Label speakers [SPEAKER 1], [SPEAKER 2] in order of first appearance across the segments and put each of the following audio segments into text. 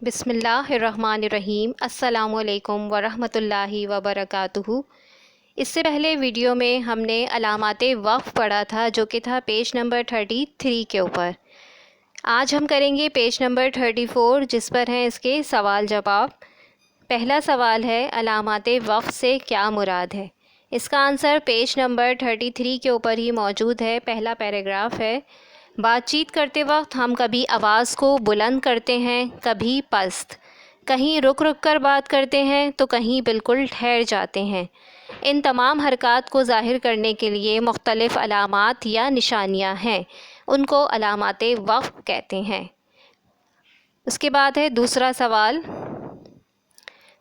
[SPEAKER 1] بسم اللہ الرحمن الرحیم۔ السلام علیکم ورحمۃ اللہ وبرکاتہ۔ اس سے پہلے ویڈیو میں ہم نے علامات وقف پڑھا تھا، جو کہ تھا پیج نمبر 33 کے اوپر۔ آج ہم کریں گے پیج نمبر 34، جس پر ہیں اس کے سوال جواب۔ پہلا سوال ہے، علامات وقف سے کیا مراد ہے؟ اس کا آنسر پیج نمبر 33 کے اوپر ہی موجود ہے۔ پہلا پیراگراف ہے، بات چیت کرتے وقت ہم کبھی آواز کو بلند کرتے ہیں، کبھی پست، کہیں رک رک کر بات کرتے ہیں تو کہیں بالکل ٹھہر جاتے ہیں۔ ان تمام حرکات کو ظاہر کرنے کے لیے مختلف علامات یا نشانیاں ہیں، ان کو علامات وقف کہتے ہیں۔ اس کے بعد ہے دوسرا سوال،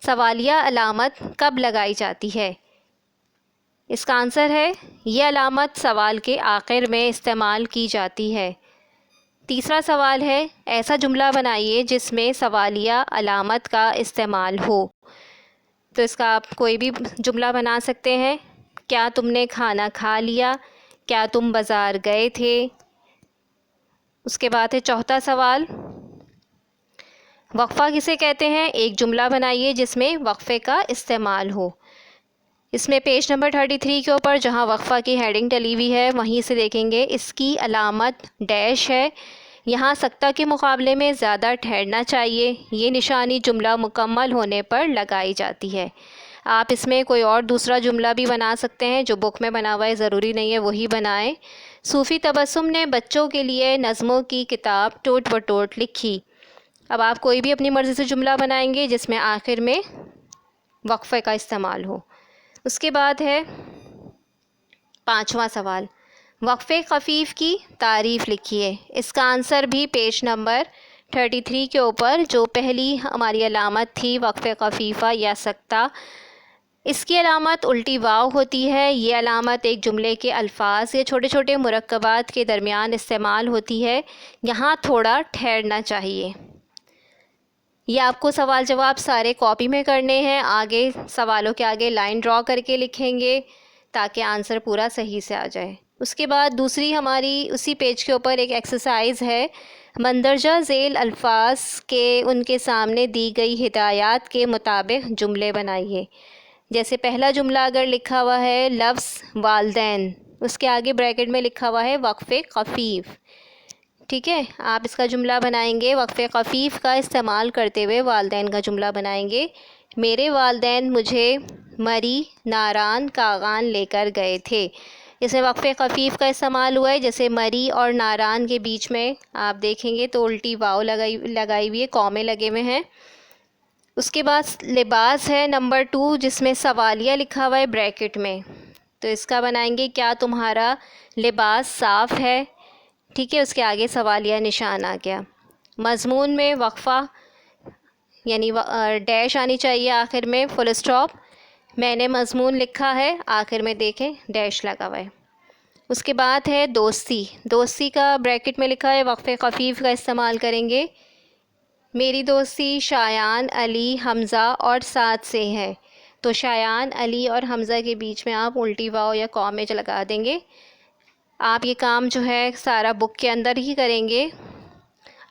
[SPEAKER 1] سوالیہ علامت کب لگائی جاتی ہے؟ اس کا آنسر ہے، یہ علامت سوال کے آخر میں استعمال کی جاتی ہے۔ تیسرا سوال ہے، ایسا جملہ بنائیے جس میں سوالیہ علامت کا استعمال ہو۔ تو اس کا آپ کوئی بھی جملہ بنا سکتے ہیں۔ کیا تم نے کھانا کھا لیا؟ کیا تم بازار گئے تھے؟ اس کے بعد ہے چوتھا سوال، وقفہ کسے کہتے ہیں؟ ایک جملہ بنائیے جس میں وقفے کا استعمال ہو۔ اس میں پیج نمبر 33 کے اوپر جہاں وقفہ کی ہیڈنگ ڈلی ہوئی ہے وہیں سے دیکھیں گے، اس کی علامت ڈیش ہے۔ یہاں سکتہ کے مقابلے میں زیادہ ٹھہرنا چاہیے۔ یہ نشانی جملہ مکمل ہونے پر لگائی جاتی ہے۔ آپ اس میں کوئی اور دوسرا جملہ بھی بنا سکتے ہیں، جو بک میں بنا ہوا ہے، ضروری نہیں ہے وہی بنائیں۔ صوفی تبسم نے بچوں کے لیے نظموں کی کتاب ٹوٹ و ٹوٹ لکھی۔ اب آپ کوئی بھی اپنی مرضی سے جملہ بنائیں گے جس میں آخر میں وقفے کا استعمال ہو۔ اس کے بعد ہے پانچواں سوال، وقفے خفیف کی تعریف لکھیے۔ اس کا آنسر بھی پیج نمبر 33 کے اوپر، جو پہلی ہماری علامت تھی وقفے خفیفہ یا سکتہ، اس کی علامت الٹی واو ہوتی ہے۔ یہ علامت ایک جملے کے الفاظ یا چھوٹے چھوٹے مرکبات کے درمیان استعمال ہوتی ہے۔ یہاں تھوڑا ٹھہرنا چاہیے۔ یہ آپ کو سوال جواب سارے کاپی میں کرنے ہیں، آگے سوالوں کے آگے لائن ڈرا کر کے لکھیں گے تاکہ آنسر پورا صحیح سے آ جائے۔ اس کے بعد دوسری ہماری اسی پیج کے اوپر ایک ایکسرسائز ہے، مندرجہ ذیل الفاظ کے ان کے سامنے دی گئی ہدایات کے مطابق جملے بنائیے۔ جیسے پہلا جملہ اگر لکھا ہوا ہے لفظ والدین، اس کے آگے بریکٹ میں لکھا ہوا ہے وقفے خفیف، ٹھیک ہے؟ آپ اس کا جملہ بنائیں گے، وقفے خفیف کا استعمال کرتے ہوئے والدین کا جملہ بنائیں گے۔ میرے والدین مجھے مری ناران کاغان لے کر گئے تھے۔ اس میں وقفے خفیف کا استعمال ہوا ہے، جیسے مری اور ناران کے بیچ میں آپ دیکھیں گے تو الٹی واو لگائی ہوئی ہے، کومے لگے ہوئے ہیں۔ اس کے بعد لباس ہے نمبر 2، جس میں سوالیہ لکھا ہوا ہے بریکٹ میں، تو اس کا بنائیں گے، کیا تمہارا لباس صاف ہے؟ ٹھیک ہے، اس کے آگے سوالیہ نشان آ گیا۔ مضمون میں وقفہ یعنی ڈیش آنی چاہیے آخر میں، فل اسٹاپ۔ میں نے مضمون لکھا ہے، آخر میں دیکھیں ڈیش لگا ہوا ہے۔ اس کے بعد ہے دوستی، دوستی کا بریکٹ میں لکھا ہے، وقفے خفیف کا استعمال کریں گے۔ میری دوستی شایان، علی، حمزہ اور سعد سے ہے، تو شایان، علی اور حمزہ کے بیچ میں آپ الٹی واو یا کومے لگا دیں گے۔ آپ یہ کام جو ہے سارا بک کے اندر ہی کریں گے۔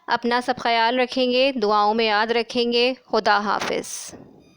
[SPEAKER 1] اپنا سب خیال رکھیں گے، دعاؤں میں یاد رکھیں گے۔ خدا حافظ۔